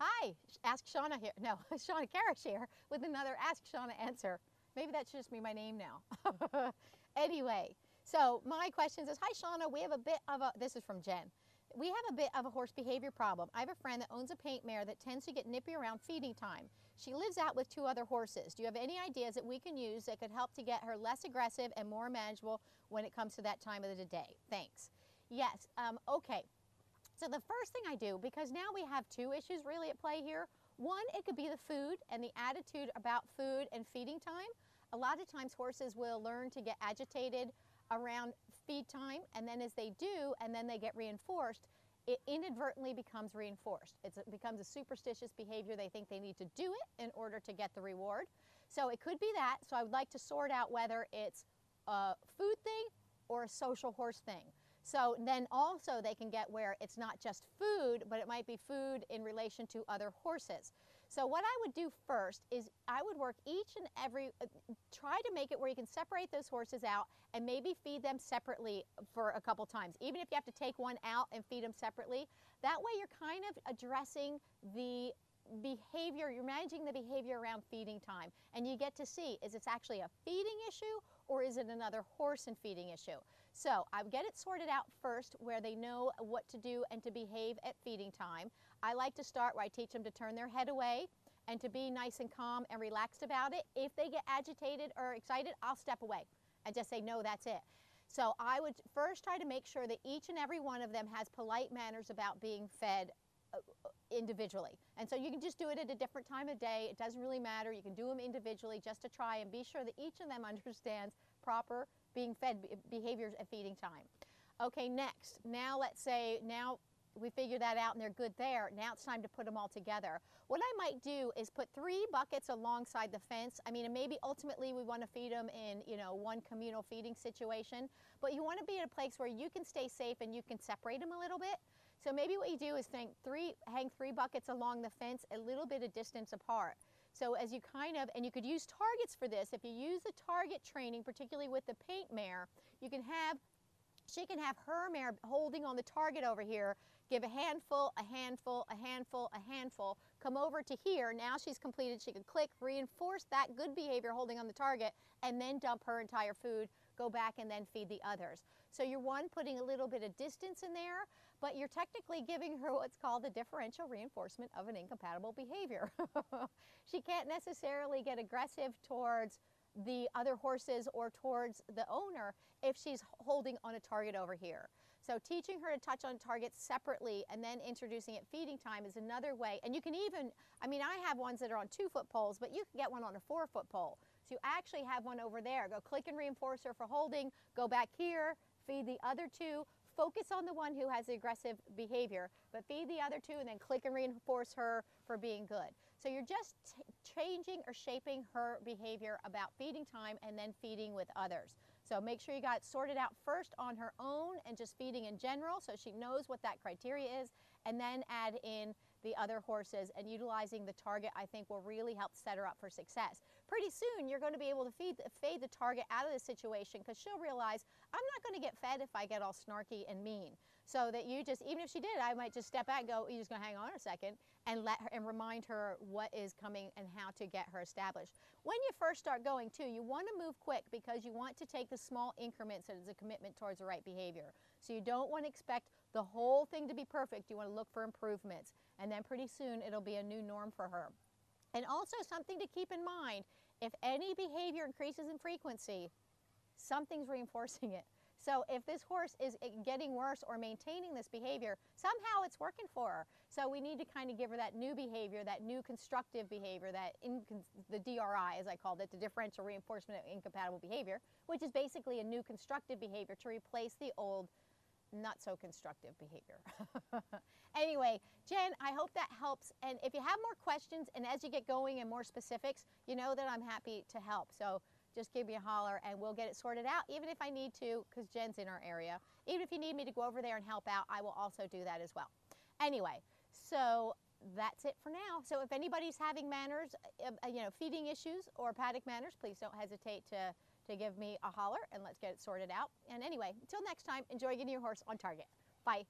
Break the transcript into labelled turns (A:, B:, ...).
A: Hi, Ask Shawna here. No, Shawna Karrasch here with another Ask Shawna answer. Maybe that should just be my name now. Anyway, so my question is, hi Shawna, we have a bit of a, this is from Jen. We have a bit of a horse behavior problem. I have a friend that owns a paint mare that tends to get nippy around feeding time. She lives out with 2 other horses. Do you have any ideas that we can use that could help to get her less aggressive and more manageable when it comes to that time of the day? Thanks. Yes, okay. So the first thing I do, because now we have 2 issues really at play here. One, it could be the food and the attitude about food and feeding time. A lot of times horses will learn to get agitated around feed time, and then as they do, and then they get reinforced, it inadvertently becomes reinforced. It becomes a superstitious behavior. They think they need to do it in order to get the reward. So it could be that. So I would like to sort out whether it's a food thing or a social horse thing. So then also they can get where it's not just food, but it might be food in relation to other horses. So what I would do first is I would work each and every, try to make it where you can separate those horses out and maybe feed them separately for a couple times. Even if you have to take one out and feed them separately, that way you're kind of addressing the behavior, you're managing the behavior around feeding time, and you get to see, is it actually a feeding issue or is it another horse and feeding issue? So I would get it sorted out first where they know what to do and to behave at feeding time. I like to start where I teach them to turn their head away and to be nice and calm and relaxed about it. If they get agitated or excited, I'll step away and just say, no, that's it. So I would first try to make sure that each and every one of them has polite manners about being fed individually. And so you can just do it at a different time of day. It doesn't really matter. You can do them individually just to try and be sure that each of them understands proper being fed behaviors at feeding time. Okay, next. Now let's say, now we figure that out and they're good there. Now it's time to put them all together. What I might do is put 3 buckets alongside the fence. I mean, and maybe ultimately we want to feed them in, you know, one communal feeding situation, but you want to be at a place where you can stay safe and you can separate them a little bit. So maybe what you do is hang 3 buckets along the fence a little bit of distance apart. So as you kind of, and you could use targets for this. If you use the target training, particularly with the paint mare, you can have, she can have her mare holding on the target over here, give a handful, a handful, a handful, a handful, come over to here. Now she's completed, she can click, reinforce that good behavior holding on the target, and then dump her entire food, go back and then feed the others. So you're putting a little bit of distance in there, but you're technically giving her what's called the differential reinforcement of an incompatible behavior. She can't necessarily get aggressive towards the other horses or towards the owner if she's holding on a target over here. So teaching her to touch on targets separately and then introducing it feeding time is another way. And you can even, I mean, I have ones that are on 2-foot poles, but you can get one on a 4-foot pole. So you actually have one over there. Go click and reinforce her for holding, go back here, feed the other 2, focus on the one who has the aggressive behavior, but feed the other 2 and then click and reinforce her for being good. So you're just changing or shaping her behavior about feeding time and then feeding with others. So make sure you got it sorted out first on her own and just feeding in general so she knows what that criteria is, and then add in the other horses, and utilizing the target I think will really help set her up for success. Pretty soon you're going to be able to fade the target out of the situation because she'll realize I'm not going to get fed if I get all snarky and mean. So that you just, even if she did, I might just step back and go, you're just going to hang on a second and let her and remind her what is coming and how to get her established. When you first start going too, you want to move quick because you want to take the small increments as a commitment towards the right behavior. So you don't want to expect the whole thing to be perfect. You want to look for improvements, and then pretty soon it'll be a new norm for her. And also something to keep in mind, if any behavior increases in frequency, something's reinforcing it. So if this horse is getting worse or maintaining this behavior, somehow it's working for her. So we need to kind of give her that new behavior, that new constructive behavior, the DRI, as I called it, the differential reinforcement of incompatible behavior, which is basically a new constructive behavior to replace the old not so constructive behavior. Anyway, Jen, I hope that helps. And if you have more questions and as you get going and more specifics, you know that I'm happy to help. So just give me a holler and we'll get it sorted out, even if I need to, because Jen's in our area. Even if you need me to go over there and help out, I will also do that as well. Anyway, so that's it for now. So if anybody's having manners, feeding issues or paddock manners, please don't hesitate to give me a holler and let's get it sorted out. And anyway, until next time, enjoy getting your horse on target. Bye.